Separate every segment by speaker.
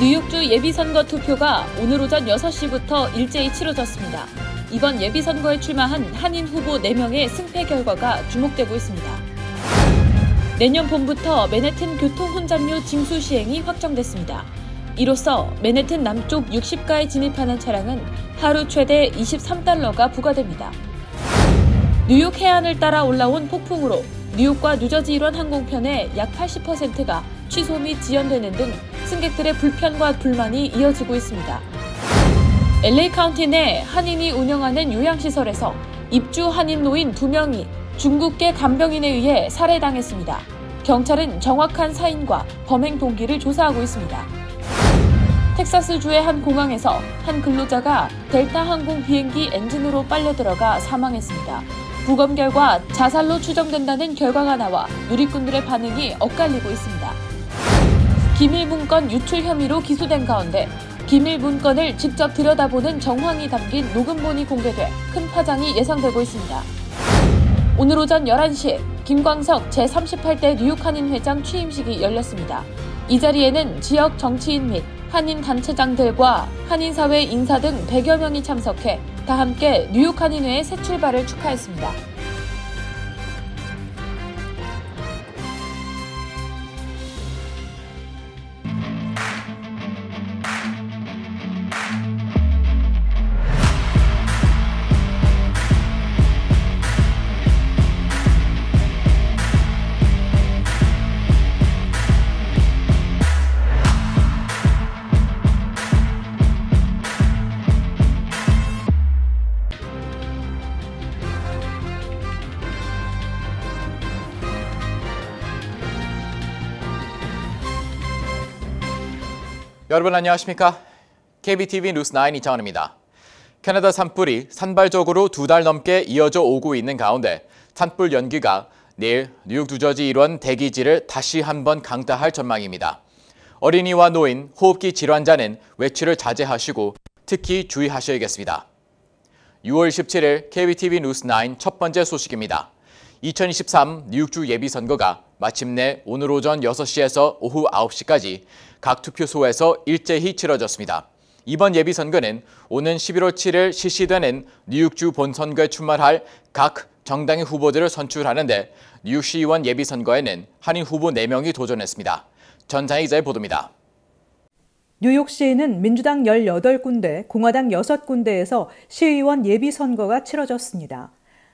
Speaker 1: 뉴욕주 예비선거 투표가 오늘 오전 6시부터 일제히 치러졌습니다. 이번 예비선거에 출마한 한인 후보 4명의 승패 결과가 주목되고 있습니다. 내년 봄부터 맨해튼 교통 혼잡료 징수 시행이 확정됐습니다. 이로써 맨해튼 남쪽 60가에 진입하는 차량은 하루 최대 $23가 부과됩니다. 뉴욕 해안을 따라 올라온 폭풍으로 뉴욕과 뉴저지 일원 항공편의 약 80%가 취소 및 지연되는 등 승객들의 불편과 불만이 이어지고 있습니다. LA 카운티 내 한인이 운영하는 요양시설에서 입주 한인 노인 2명이 중국계 간병인에 의해 살해당했습니다. 경찰은 정확한 사인과 범행 동기를 조사하고 있습니다. 텍사스주의 한 공항에서 한 근로자가 델타 항공 비행기 엔진으로 빨려 들어가 사망했습니다. 부검 결과 자살로 추정된다는 결과가 나와 누리꾼들의 반응이 엇갈리고 있습니다. 기밀 문건 유출 혐의로 기소된 가운데 기밀 문건을 직접 들여다보는 정황이 담긴 녹음본이 공개돼 큰 파장이 예상되고 있습니다. 오늘 오전 11시 김광석 제38대 뉴욕 한인회장 취임식이 열렸습니다. 이 자리에는 지역 정치인 및 한인 단체장들과 한인사회 인사 등 100여 명이 참석해 다 함께 뉴욕 한인회의 새 출발을 축하했습니다.
Speaker 2: 여러분 안녕하십니까? KBTV 뉴스9 이창원입니다. 캐나다 산불이 산발적으로 2달 넘게 이어져 오고 있는 가운데 산불 연기가 내일 뉴욕 뉴저지 일원 대기지를 다시 한번 강타할 전망입니다. 어린이와 노인, 호흡기 질환자는 외출을 자제하시고 특히 주의하셔야겠습니다. 6월 17일 KBTV 뉴스9 첫 번째 소식입니다. 2023 뉴욕주 예비선거가 마침내 오늘 오전 6시에서 오후 9시까지 각 투표소에서 일제히 치러졌습니다. 이번 예비선거는 오는 11월 7일 실시되는 뉴욕주 본선거에 출마할 각 정당의 후보들을 선출하는 데 뉴욕시의원 예비선거에는 한인 후보 4명이 도전했습니다. 전장희 기자의 보도입니다.
Speaker 3: 뉴욕시에는 민주당 18군데, 공화당 6군데에서 시의원 예비선거가 치러졌습니다.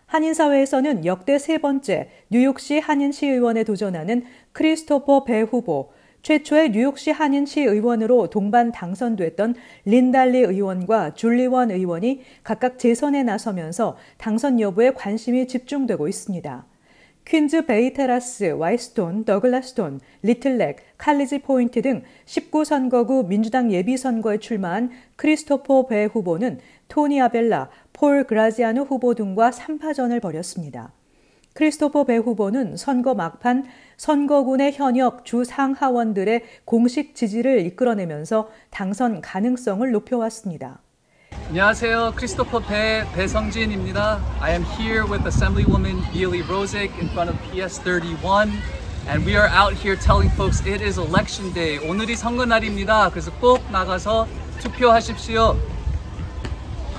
Speaker 3: 한인사회에서는 역대 3번째 뉴욕시 한인시의원에 도전하는 크리스토퍼 배 후보, 최초의 뉴욕시 한인시 의원으로 동반 당선됐던 린달리 의원과 줄리원 의원이 각각 재선에 나서면서 당선 여부에 관심이 집중되고 있습니다. 퀸즈 베이테라스, 와이스톤, 더글라스톤, 리틀렉, 칼리지 포인트 등 19선거구 민주당 예비선거에 출마한 크리스토퍼 배 후보는 토니 아벨라, 폴 그라지아노 후보 등과 3파전을 벌였습니다. 크리스토퍼 배 후보는 선거 막판 선거군의 현역 주 상하원들의 공식 지지를 이끌어내면서 당선 가능성을 높여왔습니다.
Speaker 4: 안녕하세요. 크리스토퍼 배성진입니다. I am here with Assemblywoman Neely Rosick in front of PS 31 and we are out here telling folks it is election day. 오늘이 선거날입니다. 그래서 꼭 나가서 투표하십시오.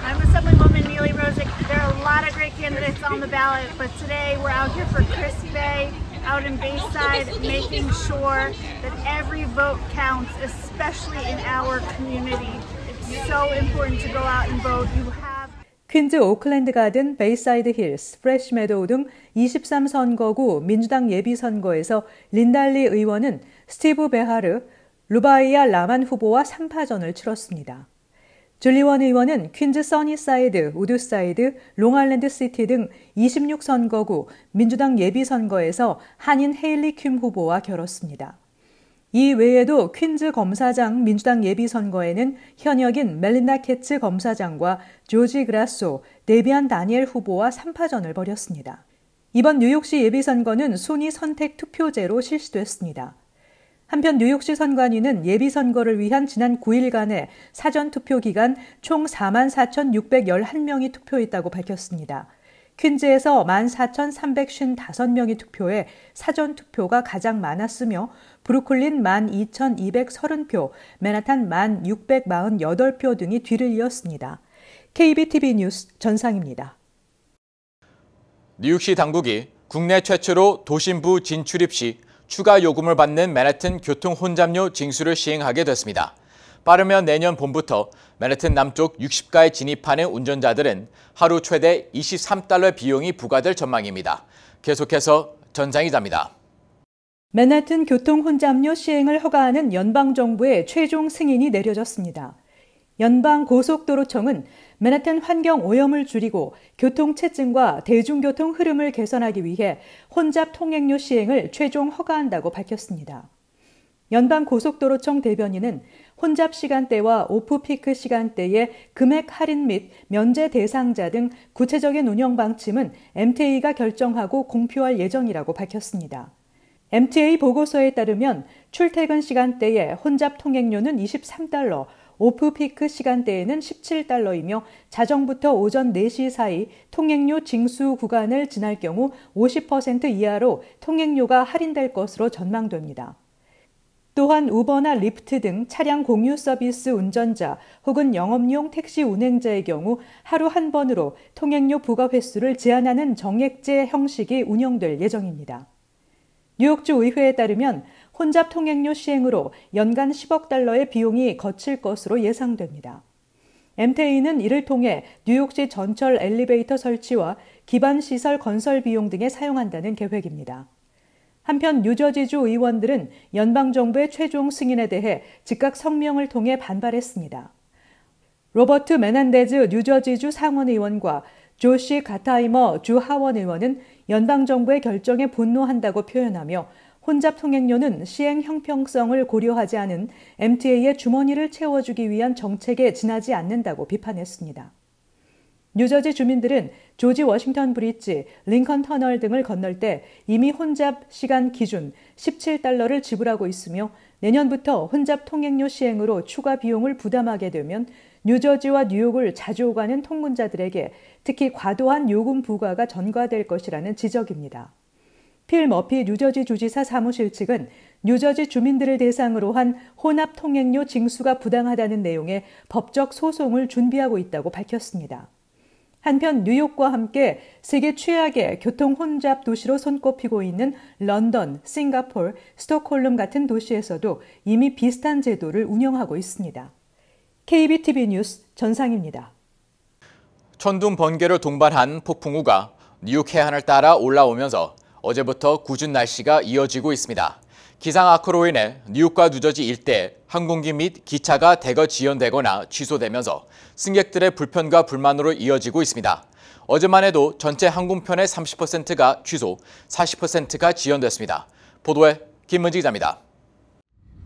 Speaker 5: I'm Assemblywoman Neely Rosick. There are a lot of great candidates on the ballot, but today we're out here for Chris Bay, out in Bayside, making sure that every vote counts, especially in our community. It's so important to go out and vote. You have
Speaker 3: 퀸즈 오클랜드 가든, 베이사이드 힐스, 프레시 메도우 등 23선거구 민주당 예비선거에서 린달리 의원은 스티브 베하르, 루바이아 라만 후보와 3파전을 치렀습니다. 줄리원 의원은 퀸즈 써니사이드, 우드사이드, 롱아일랜드 시티 등 26선거구 민주당 예비선거에서 한인 헤일리 큉 후보와 겨뤘습니다. 이 외에도 퀸즈 검사장 민주당 예비선거에는 현역인 멜린다 캐츠 검사장과 조지 그라소, 데비안 다니엘 후보와 3파전을 벌였습니다. 이번 뉴욕시 예비선거는 순위 선택 투표제로 실시됐습니다. 한편 뉴욕시 선관위는 예비선거를 위한 지난 9일간의 사전투표 기간 총 44,611명이 투표했다고 밝혔습니다. 퀸즈에서 14,355명이 투표해 사전투표가 가장 많았으며 브루클린 12,230표, 맨하탄 1,648표 등이 뒤를 이었습니다. KBTV 뉴스 전상입니다.
Speaker 2: 뉴욕시 당국이 국내 최초로 도심부 진출입 시 추가 요금을 받는 맨해튼 교통 혼잡료 징수를 시행하게 됐습니다. 빠르면 내년 봄부터 맨해튼 남쪽 60가에 진입하는 운전자들은 하루 최대 $23의 비용이 부과될 전망입니다. 계속해서 전상 기자입니다.
Speaker 3: 맨해튼 교통 혼잡료 시행을 허가하는 연방정부의 최종 승인이 내려졌습니다. 연방고속도로청은 맨해튼 환경 오염을 줄이고 교통체증과 대중교통 흐름을 개선하기 위해 혼잡 통행료 시행을 최종 허가한다고 밝혔습니다. 연방고속도로청 대변인은 혼잡 시간대와 오프피크 시간대의 금액 할인 및 면제 대상자 등 구체적인 운영 방침은 MTA가 결정하고 공표할 예정이라고 밝혔습니다. MTA 보고서에 따르면 출퇴근 시간대에 혼잡 통행료는 $23, 오프피크 시간대에는 $17이며 자정부터 오전 4시 사이 통행료 징수 구간을 지날 경우 50% 이하로 통행료가 할인될 것으로 전망됩니다. 또한 우버나 리프트 등 차량 공유 서비스 운전자 혹은 영업용 택시 운행자의 경우 하루 한 번으로 통행료 부과 횟수를 제한하는 정액제 형식이 운영될 예정입니다. 뉴욕주 의회에 따르면 혼잡 통행료 시행으로 연간 $10억 비용이 거칠 것으로 예상됩니다. MTA는 이를 통해 뉴욕시 전철 엘리베이터 설치와 기반 시설 건설 비용 등에 사용한다는 계획입니다. 한편 뉴저지주 의원들은 연방정부의 최종 승인에 대해 즉각 성명을 통해 반발했습니다. 로버트 메넨데즈 뉴저지주 상원의원과 조시 가타이머 주 하원 의원은 연방정부의 결정에 분노한다고 표현하며 혼잡 통행료는 시행 형평성을 고려하지 않은 MTA의 주머니를 채워주기 위한 정책에 지나지 않는다고 비판했습니다. 뉴저지 주민들은 조지 워싱턴 브리지, 링컨 터널 등을 건널 때 이미 혼잡 시간 기준 $17를 지불하고 있으며 내년부터 혼잡 통행료 시행으로 추가 비용을 부담하게 되면 뉴저지와 뉴욕을 자주 오가는 통근자들에게 특히 과도한 요금 부과가 전가될 것이라는 지적입니다. 필 머피 뉴저지 주지사 사무실 측은 뉴저지 주민들을 대상으로 한 혼합 통행료 징수가 부당하다는 내용의 법적 소송을 준비하고 있다고 밝혔습니다. 한편 뉴욕과 함께 세계 최악의 교통 혼잡 도시로 손꼽히고 있는 런던, 싱가포르, 스톡홀름 같은 도시에서도 이미 비슷한 제도를 운영하고 있습니다. KBTV 뉴스 전상입니다.
Speaker 2: 천둥 번개를 동반한 폭풍우가 뉴욕 해안을 따라 올라오면서 어제부터 궂은 날씨가 이어지고 있습니다. 기상 악화로 인해 뉴욕과 뉴저지 일대 항공기 및 기차가 대거 지연되거나 취소되면서 승객들의 불편과 불만으로 이어지고 있습니다. 어제만 해도 전체 항공편의 30%가 취소, 40%가 지연됐습니다. 보도에 김문지 기자입니다.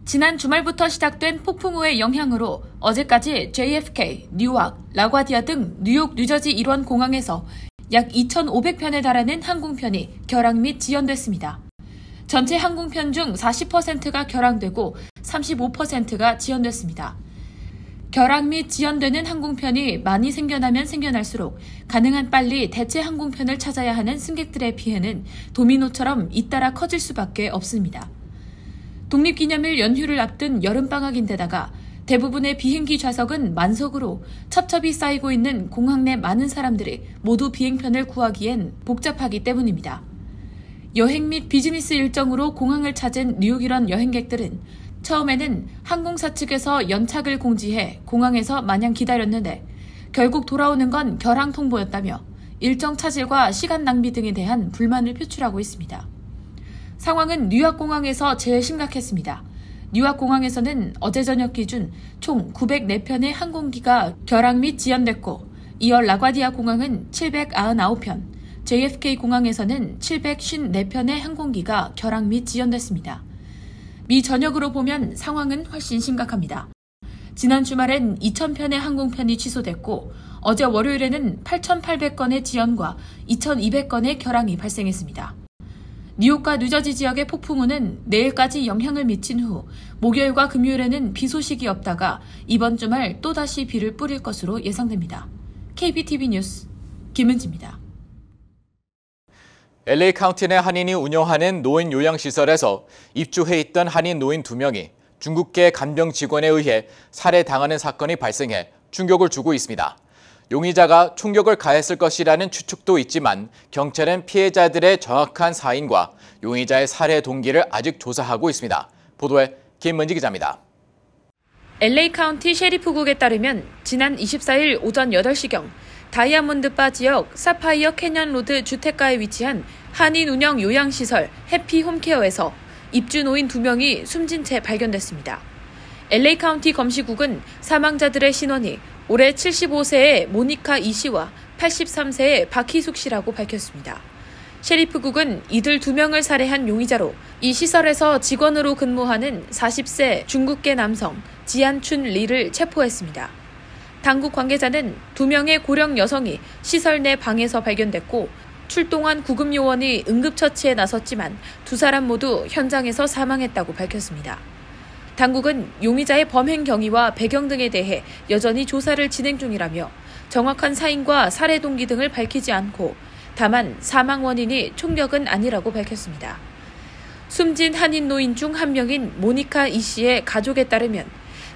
Speaker 1: 지난 주말부터 시작된 폭풍우의 영향으로 어제까지 JFK, 뉴악, 라과디아 등 뉴욕, 뉴저지 일원 공항에서 약 2,500편에 달하는 항공편이 결항 및 지연됐습니다. 전체 항공편 중 40%가 결항되고 35%가 지연됐습니다. 결항 및 지연되는 항공편이 많이 생겨나면 생겨날수록 가능한 빨리 대체 항공편을 찾아야 하는 승객들의 피해는 도미노처럼 잇따라 커질 수밖에 없습니다. 독립기념일 연휴를 앞둔 여름방학인데다가 대부분의 비행기 좌석은 만석으로 첩첩이 쌓이고 있는 공항 내 많은 사람들이 모두 비행편을 구하기엔 복잡하기 때문입니다. 여행 및 비즈니스 일정으로 공항을 찾은 뉴욕 일원 여행객들은 처음에는 항공사 측에서 연착을 공지해 공항에서 마냥 기다렸는데 결국 돌아오는 건 결항 통보였다며 일정 차질과 시간 낭비 등에 대한 불만을 표출하고 있습니다. 상황은 뉴욕공항에서 제일 심각했습니다. 뉴욕공항에서는 어제 저녁 기준 총 904편의 항공기가 결항 및 지연됐고 이어 라과디아 공항은 799편, JFK 공항에서는 754편의 항공기가 결항 및 지연됐습니다. 미 전역으로 보면 상황은 훨씬 심각합니다. 지난 주말엔 2,000편의 항공편이 취소됐고 어제 월요일에는 8,800건의 지연과 2,200건의 결항이 발생했습니다. 뉴욕과 뉴저지 지역의 폭풍우는 내일까지 영향을 미친 후 목요일과 금요일에는 비 소식이 없다가 이번 주말 또다시 비를 뿌릴 것으로 예상됩니다. KBTV 뉴스 김은지입니다.
Speaker 2: LA 카운티 내 한인이 운영하는 노인 요양시설에서 입주해 있던 한인 노인 2명이 중국계 간병 직원에 의해 살해당하는 사건이 발생해 충격을 주고 있습니다. 용의자가 총격을 가했을 것이라는 추측도 있지만 경찰은 피해자들의 정확한 사인과 용의자의 살해 동기를 아직 조사하고 있습니다. 보도에 김문지 기자입니다.
Speaker 1: LA 카운티 셰리프국에 따르면 지난 24일 오전 8시경 다이아몬드바 지역 사파이어 캐년 로드 주택가에 위치한 한인 운영 요양시설 해피 홈케어에서 입주 노인 2명이 숨진 채 발견됐습니다. LA 카운티 검시국은 사망자들의 신원이 올해 75세의 모니카 이 씨와 83세의 박희숙 씨라고 밝혔습니다. 셰리프국은 이들 2명을 살해한 용의자로 이 시설에서 직원으로 근무하는 40세 중국계 남성 지안춘 리를 체포했습니다. 당국 관계자는 2명의 고령 여성이 시설 내 방에서 발견됐고 출동한 구급요원이 응급처치에 나섰지만 2사람 모두 현장에서 사망했다고 밝혔습니다. 당국은 용의자의 범행 경위와 배경 등에 대해 여전히 조사를 진행 중이라며 정확한 사인과 살해 동기 등을 밝히지 않고 다만 사망 원인이 총격은 아니라고 밝혔습니다. 숨진 한인 노인 중 한 명인 모니카 이 씨의 가족에 따르면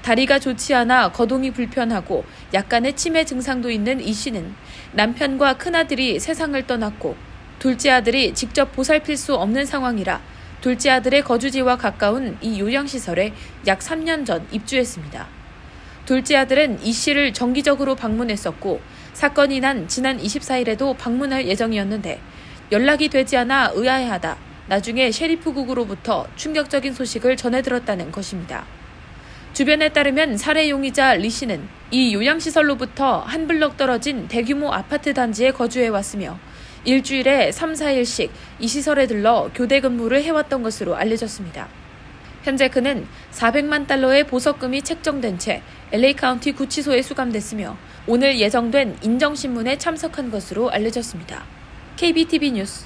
Speaker 1: 다리가 좋지 않아 거동이 불편하고 약간의 치매 증상도 있는 이 씨는 남편과 큰아들이 세상을 떠났고 둘째 아들이 직접 보살필 수 없는 상황이라 둘째 아들의 거주지와 가까운 이 요양시설에 약 3년 전 입주했습니다. 둘째 아들은 이 씨를 정기적으로 방문했었고 사건이 난 지난 24일에도 방문할 예정이었는데 연락이 되지 않아 의아해하다 나중에 셰리프국으로부터 충격적인 소식을 전해들었다는 것입니다. 주변에 따르면 살해 용의자 리 씨는 이 요양시설로부터 한 블럭 떨어진 대규모 아파트 단지에 거주해 왔으며 일주일에 3, 4일씩 이 시설에 들러 교대 근무를 해왔던 것으로 알려졌습니다. 현재 그는 400만 달러의 보석금이 책정된 채 LA 카운티 구치소에 수감됐으며 오늘 예정된 인정신문에 참석한 것으로 알려졌습니다. KBTV 뉴스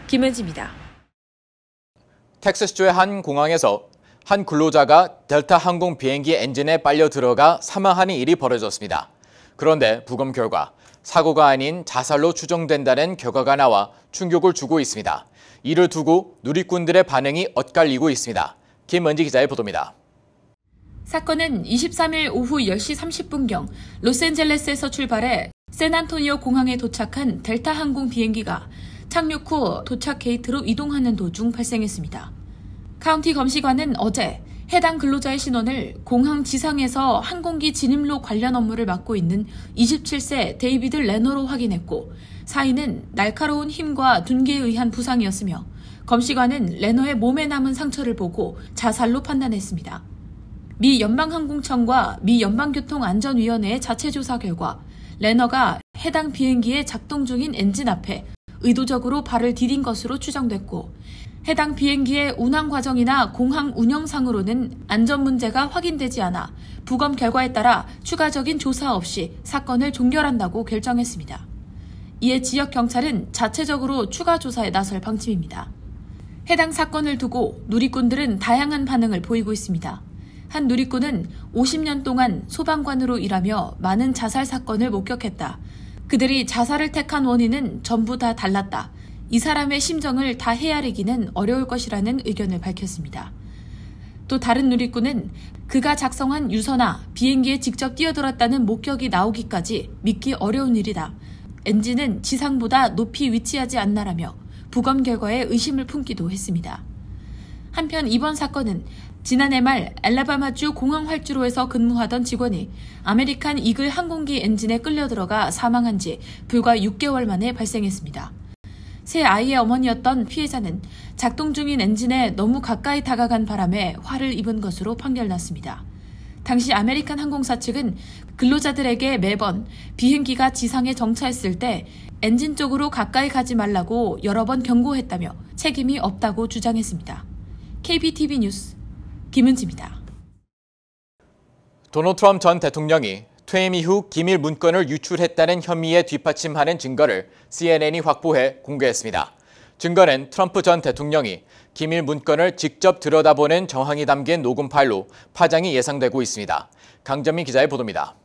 Speaker 1: 김은지입니다.
Speaker 2: 텍사스주의 한 공항에서 한 근로자가 델타 항공 비행기 엔진에 빨려 들어가 사망하는 일이 벌어졌습니다. 그런데 부검 결과 사고가 아닌 자살로 추정된다는 결과가 나와 충격을 주고 있습니다. 이를 두고 누리꾼들의 반응이 엇갈리고 있습니다. 김은지 기자의 보도입니다.
Speaker 1: 사건은 23일 오후 10시 30분경 로스앤젤레스에서 출발해 샌안토니오 공항에 도착한 델타 항공 비행기가 착륙 후 도착 게이트로 이동하는 도중 발생했습니다. 카운티 검시관은 어제 해당 근로자의 신원을 공항 지상에서 항공기 진입로 관련 업무를 맡고 있는 27세 데이비드 레너로 확인했고 사인은 날카로운 힘과 둔기에 의한 부상이었으며 검시관은 레너의 몸에 남은 상처를 보고 자살로 판단했습니다. 미 연방항공청과 미 연방교통안전위원회의 자체 조사 결과 레너가 해당 비행기의 작동 중인 엔진 앞에 의도적으로 발을 디딘 것으로 추정됐고 해당 비행기의 운항 과정이나 공항 운영상으로는 안전 문제가 확인되지 않아 부검 결과에 따라 추가적인 조사 없이 사건을 종결한다고 결정했습니다. 이에 지역 경찰은 자체적으로 추가 조사에 나설 방침입니다. 해당 사건을 두고 누리꾼들은 다양한 반응을 보이고 있습니다. 한 누리꾼은 50년 동안 소방관으로 일하며 많은 자살 사건을 목격했다. 그들이 자살을 택한 원인은 전부 다 달랐다. 이 사람의 심정을 다 헤아리기는 어려울 것이라는 의견을 밝혔습니다. 또 다른 누리꾼은 그가 작성한 유서나 비행기에 직접 뛰어들었다는 목격이 나오기까지 믿기 어려운 일이다. 엔진은 지상보다 높이 위치하지 않나라며 부검 결과에 의심을 품기도 했습니다. 한편 이번 사건은 지난해 말 알라바마주 공항 활주로에서 근무하던 직원이 아메리칸 이글 항공기 엔진에 끌려 들어가 사망한 지 불과 6개월 만에 발생했습니다. 새 아이의 어머니였던 피해자는 작동 중인 엔진에 너무 가까이 다가간 바람에 화를 입은 것으로 판결났습니다. 당시 아메리칸 항공사 측은 근로자들에게 매번 비행기가 지상에 정차했을 때 엔진 쪽으로 가까이 가지 말라고 여러 번 경고했다며 책임이 없다고 주장했습니다. KBTV 뉴스 김은지입니다.
Speaker 2: 도널드 트럼프 전 대통령이 퇴임 이후 기밀 문건을 유출했다는 혐의에 뒷받침하는 증거를 CNN이 확보해 공개했습니다. 증거는 트럼프 전 대통령이 기밀 문건을 직접 들여다보는 정황이 담긴 녹음 파일로 파장이 예상되고 있습니다. 강정민 기자의 보도입니다.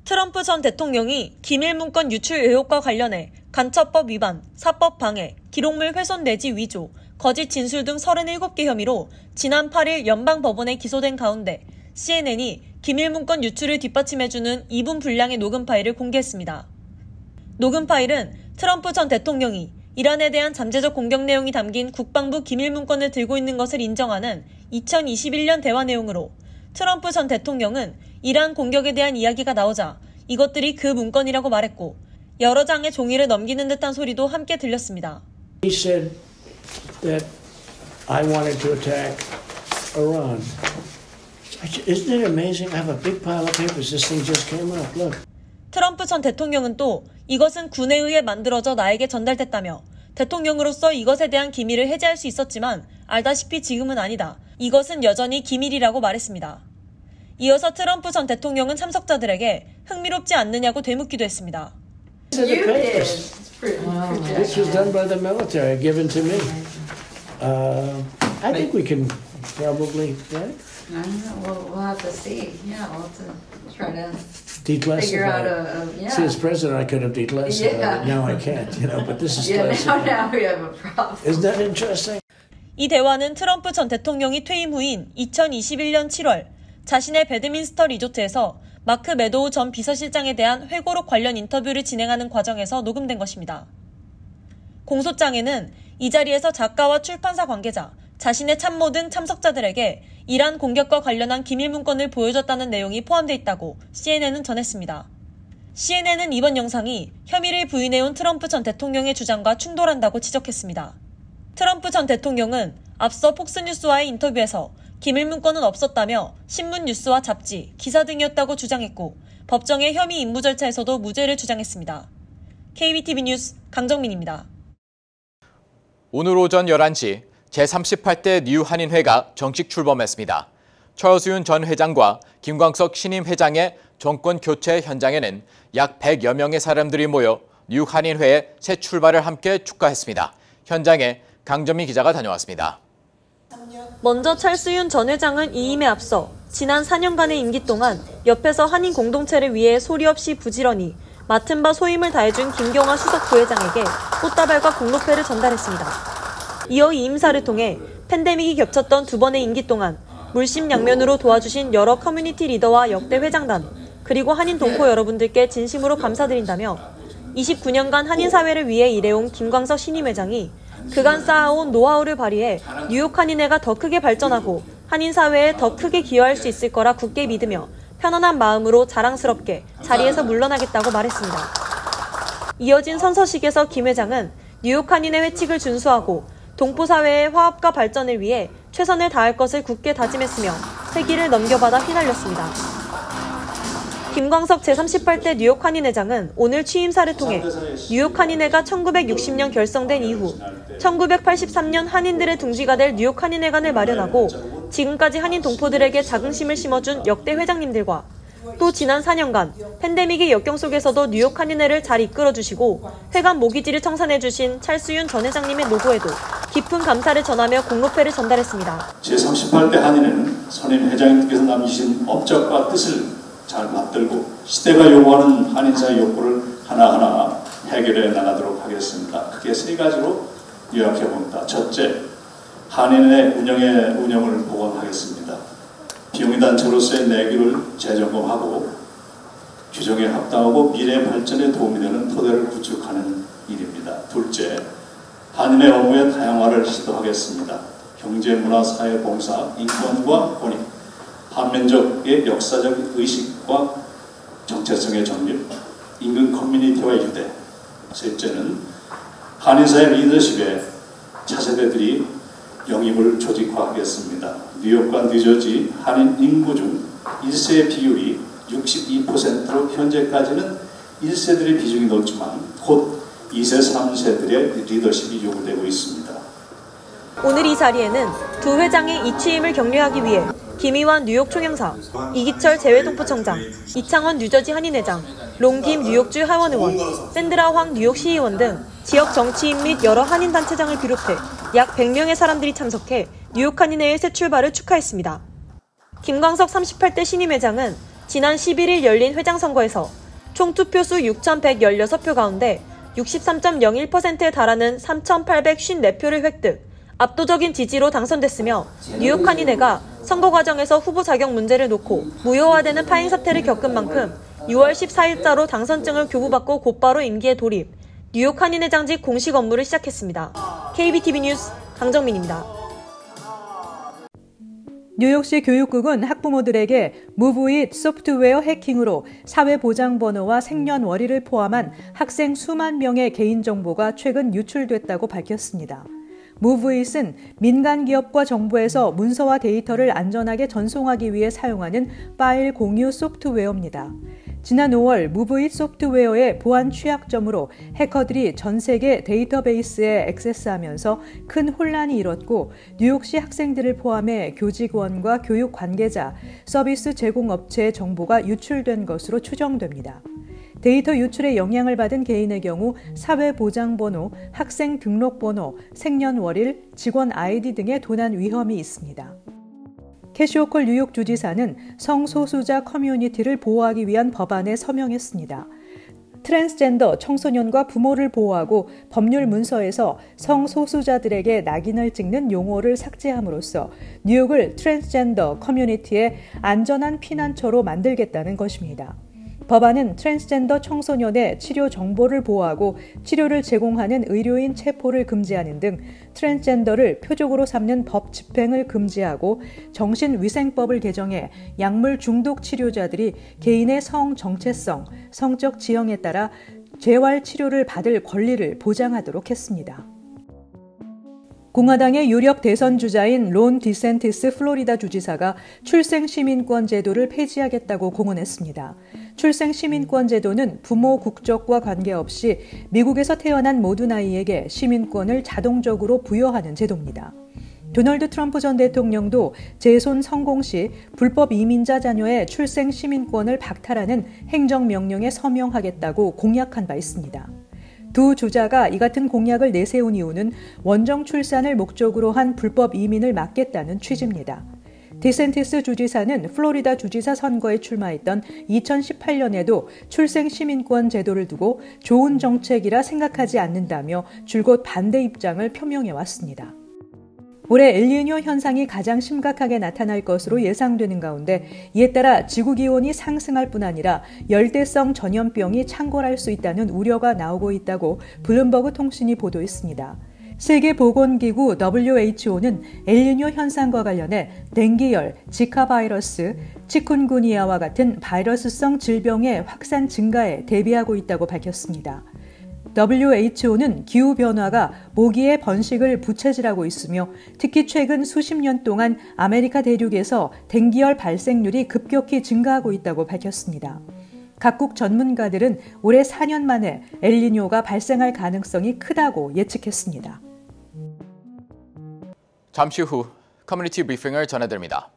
Speaker 6: 트럼프 전 대통령이 기밀 문건 유출 의혹과 관련해 간첩법 위반, 사법 방해, 기록물 훼손 내지 위조, 거짓 진술 등 37개 혐의로 지난 8일 연방법원에 기소된 가운데 CNN이 기밀 문건 유출을 뒷받침해주는 2분 분량의 녹음 파일을 공개했습니다. 녹음 파일은 트럼프 전 대통령이 이란에 대한 잠재적 공격 내용이 담긴 국방부 기밀 문건을 들고 있는 것을 인정하는 2021년 대화 내용으로 트럼프 전 대통령은 이란 공격에 대한 이야기가 나오자 이것들이 그 문건이라고 말했고 여러 장의 종이를 넘기는 듯한 소리도 함께 들렸습니다.
Speaker 7: He said that I wanted to attack Iran. Isn't it amazing? I have a big pile of papers. This thing just came up. Look.
Speaker 6: 트럼프 전 대통령은 또 이것은 군에 의해 만들어져 나에게 전달됐다며 대통령으로서 이것에 대한 기밀을 해제할 수 있었지만 알다시피 지금은 아니다. 이것은 여전히 기밀이라고 말했습니다. 이어서 트럼프 전 대통령은 참석자들에게 흥미롭지 않느냐고 되묻기도 했습니다.
Speaker 7: These are the papers. This was done by the military, given to me. I think we can probably, right?
Speaker 8: I don't know. We'll have to see. Yeah, we'll have to try to
Speaker 7: Declassify.
Speaker 8: figure out a yeah.
Speaker 7: See, as president, I could have declassified
Speaker 8: Yeah.
Speaker 7: it. Now I can't, but this is
Speaker 8: Yeah,
Speaker 7: classified.
Speaker 8: now we have a problem.
Speaker 7: Isn't that interesting?
Speaker 6: 이 대화는 트럼프 전 대통령이 퇴임 후인 2021년 7월 자신의 배드민스터 리조트에서 마크 매도우 전 비서실장에 대한 회고록 관련 인터뷰를 진행하는 과정에서 녹음된 것입니다. 공소장에는 이 자리에서 작가와 출판사 관계자, 자신의 참모 등 참석자들에게 이란 공격과 관련한 기밀 문건을 보여줬다는 내용이 포함되어 있다고 CNN은 전했습니다. CNN은 이번 영상이 혐의를 부인해온 트럼프 전 대통령의 주장과 충돌한다고 지적했습니다. 트럼프 전 대통령은 앞서 폭스뉴스와의 인터뷰에서 기밀 문건은 없었다며 신문 뉴스와 잡지, 기사 등이었다고 주장했고 법정의 혐의 인부 절차에서도 무죄를 주장했습니다. KBTV 뉴스 강정민입니다.
Speaker 2: 오늘 오전 11시 제38대 뉴 한인회가 정식 출범했습니다. 철수윤 전 회장과 김광석 신임 회장의 정권 교체 현장에는 약 100여 명의 사람들이 모여 뉴 한인회의 새 출발을 함께 축하했습니다. 현장에 강정민 기자가 다녀왔습니다.
Speaker 6: 먼저 철수윤 전 회장은 이임에 앞서 지난 4년간의 임기 동안 옆에서 한인 공동체를 위해 소리 없이 부지런히 맡은 바 소임을 다해준 김경화 수석 부회장에게 꽃다발과 공로패를 전달했습니다. 이어 이 임사를 통해 팬데믹이 겹쳤던 두 번의 임기 동안 물심양면으로 도와주신 여러 커뮤니티 리더와 역대 회장단, 그리고 한인 동포 여러분들께 진심으로 감사드린다며 29년간 한인 사회를 위해 일해온 김광석 신임 회장이 그간 쌓아온 노하우를 발휘해 뉴욕 한인회가 더 크게 발전하고 한인 사회에 더 크게 기여할 수 있을 거라 굳게 믿으며 편안한 마음으로 자랑스럽게 자리에서 물러나겠다고 말했습니다. 이어진 선서식에서 김 회장은 뉴욕 한인회 회칙을 준수하고 동포 사회의 화합과 발전을 위해 최선을 다할 것을 굳게 다짐했으며 회기를 넘겨받아 휘날렸습니다. 김광석 제38대 뉴욕 한인회장은 오늘 취임사를 통해 뉴욕 한인회가 1960년 결성된 이후 1983년 한인들의 둥지가 될 뉴욕 한인회관을 마련하고 지금까지 한인 동포들에게 자긍심을 심어준 역대 회장님들과 또 지난 4년간 팬데믹의 역경 속에서도 뉴욕 한인회를 잘 이끌어주시고 회관 모기지를 청산해주신 찰수윤 전 회장님의 노고에도 깊은 감사를 전하며 공로패를 전달했습니다.
Speaker 9: 제38대 한인회는 선임 회장님께서 남기신 업적과 뜻을 잘 받들고 시대가 요구하는 한인사의 욕구를 하나하나 해결해 나가도록 하겠습니다. 크게 세 가지로 요약해 봅니다. 첫째, 한인회 운영을 보강하겠습니다. 비용단체로서의 내규를 재점검하고 규정에 합당하고 미래 발전에 도움이 되는 토대를 구축하는 일입니다. 둘째, 한인회 업무의 다양화를 시도하겠습니다. 경제, 문화, 사회, 봉사, 인권과 권익, 한민족의 역사적 의식과 정체성의 정립, 인근 커뮤니티와 유대. 셋째는 한인사회 리더십에 차세대들이 영입을 조직화하겠습니다. 뉴욕과 뉴저지 한인 인구 중 1세 비율이 62%로 현재까지는 1세들의 비중이 높지만 곧 2세, 3세들의 리더십이 요구되고 있습니다.
Speaker 6: 오늘 이 자리에는 두 회장의 이 취임을 격려하기 위해 김희환 뉴욕 총영사, 이기철 재외동포청장, 이창원 뉴저지 한인회장, 롱김 뉴욕주 하원의원, 샌드라 황 뉴욕 시의원 등 지역 정치인 및 여러 한인단체장을 비롯해 약 100명의 사람들이 참석해 뉴욕 한인회의 새 출발을 축하했습니다. 김광석 38대 신임 회장은 지난 11일 열린 회장 선거에서 총 투표수 6,116표 가운데 63.01%에 달하는 3,854표를 획득, 압도적인 지지로 당선됐으며 뉴욕 한인회가 선거 과정에서 후보 자격 문제를 놓고 무효화되는 파행 사태를 겪은 만큼 6월 14일자로 당선증을 교부받고 곧바로 임기에 돌입, 뉴욕 한인회장직 공식 업무를 시작했습니다. KBTV 뉴스 강정민입니다.
Speaker 3: 뉴욕시 교육국은 학부모들에게 무브잇 소프트웨어 해킹으로 사회보장번호와 생년월일을 포함한 학생 수만 명의 개인정보가 최근 유출됐다고 밝혔습니다. 무브잇은 민간 기업과 정부에서 문서와 데이터를 안전하게 전송하기 위해 사용하는 파일 공유 소프트웨어입니다. 지난 5월 무브잇 소프트웨어의 보안 취약점으로 해커들이 전 세계 데이터베이스에 액세스하면서 큰 혼란이 일었고 뉴욕시 학생들을 포함해 교직원과 교육 관계자, 서비스 제공업체의 정보가 유출된 것으로 추정됩니다. 데이터 유출에 영향을 받은 개인의 경우 사회보장번호, 학생 등록번호, 생년월일, 직원 아이디 등의 도난 위험이 있습니다. 캐시 호컬 뉴욕 주지사는 성소수자 커뮤니티를 보호하기 위한 법안에 서명했습니다. 트랜스젠더 청소년과 부모를 보호하고 법률 문서에서 성소수자들에게 낙인을 찍는 용어를 삭제함으로써 뉴욕을 트랜스젠더 커뮤니티의 안전한 피난처로 만들겠다는 것입니다. 법안은 트랜스젠더 청소년의 치료 정보를 보호하고 치료를 제공하는 의료인 체포를 금지하는 등 트랜스젠더를 표적으로 삼는 법 집행을 금지하고 정신위생법을 개정해 약물 중독 치료자들이 개인의 성 정체성, 성적 지형에 따라 재활 치료를 받을 권리를 보장하도록 했습니다. 공화당의 유력 대선 주자인 론 디샌티스 플로리다 주지사가 출생시민권 제도를 폐지하겠다고 공언했습니다. 출생시민권 제도는 부모 국적과 관계없이 미국에서 태어난 모든 아이에게 시민권을 자동적으로 부여하는 제도입니다. 도널드 트럼프 전 대통령도 재손 성공 시 불법 이민자 자녀의 출생시민권을 박탈하는 행정명령에 서명하겠다고 공약한 바 있습니다. 두 주자가 이 같은 공약을 내세운 이유는 원정 출산을 목적으로 한 불법 이민을 막겠다는 취지입니다. 디샌티스 주지사는 플로리다 주지사 선거에 출마했던 2018년에도 출생시민권 제도를 두고 좋은 정책이라 생각하지 않는다며 줄곧 반대 입장을 표명해왔습니다. 올해 엘니뇨 현상이 가장 심각하게 나타날 것으로 예상되는 가운데 이에 따라 지구기온이 상승할 뿐 아니라 열대성 전염병이 창궐할 수 있다는 우려가 나오고 있다고 블룸버그 통신이 보도했습니다. 세계보건기구 WHO는 엘니뇨 현상과 관련해 댕기열, 지카 바이러스, 치쿤구니아와 같은 바이러스성 질병의 확산 증가에 대비하고 있다고 밝혔습니다. WHO는 기후변화가 모기의 번식을 부채질하고 있으며 특히 최근 수십 년 동안 아메리카 대륙에서 댕기열 발생률이 급격히 증가하고 있다고 밝혔습니다. 각국 전문가들은 올해 4년 만에 엘니뇨가 발생할 가능성이 크다고 예측했습니다.
Speaker 2: 잠시 후 커뮤니티 브리핑을 전해드립니다.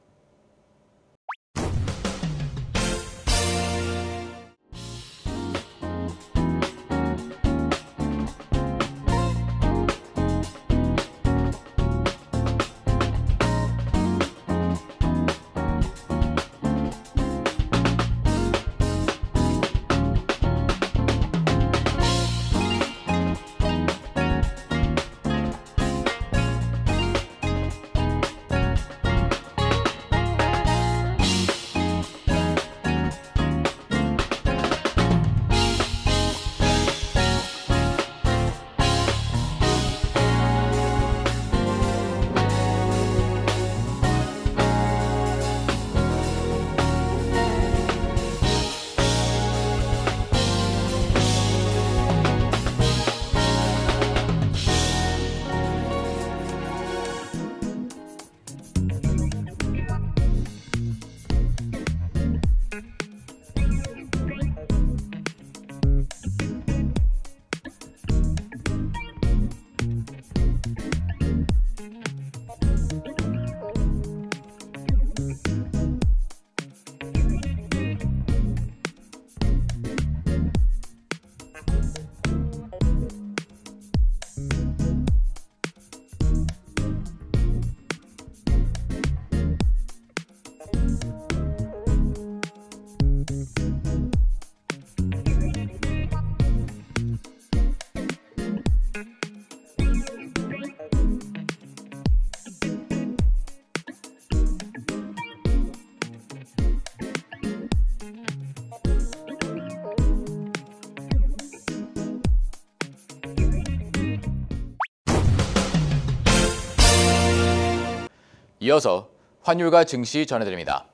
Speaker 2: 이어서 환율과 증시 전해드립니다.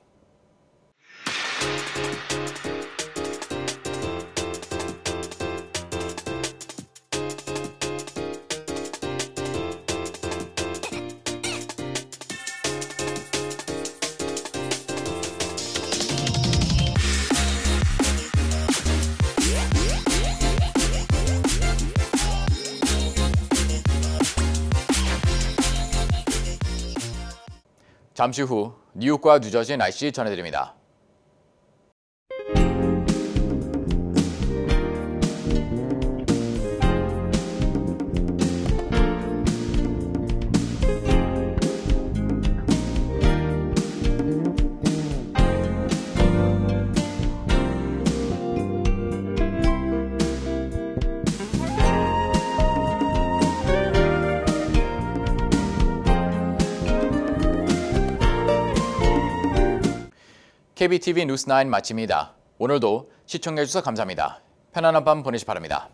Speaker 2: 잠시 후 뉴욕과 뉴저지 날씨 전해드립니다. KBTV 뉴스9 마칩니다. 오늘도 시청해주셔서 감사합니다. 편안한 밤 보내시 바랍니다.